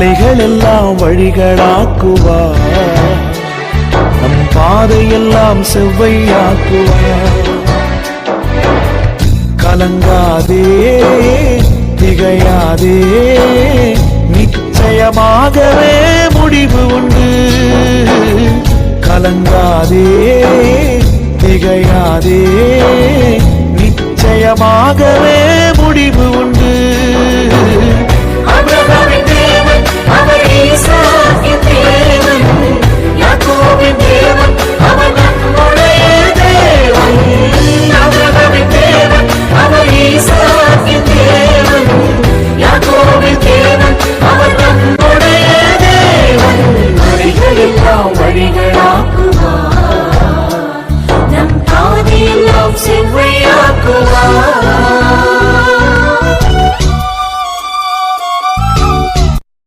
மலைகள் எல்லாம் வழிகளாக்குவார், நம் பாதையெல்லாம் செவ்வையாக்குவார். கலங்காதே திகையாதே, நிச்சயமாகவே முடிவு உண்டு. கலங்காதே திகையாதே, நிச்சயமாகவே முடிவு உண்டு.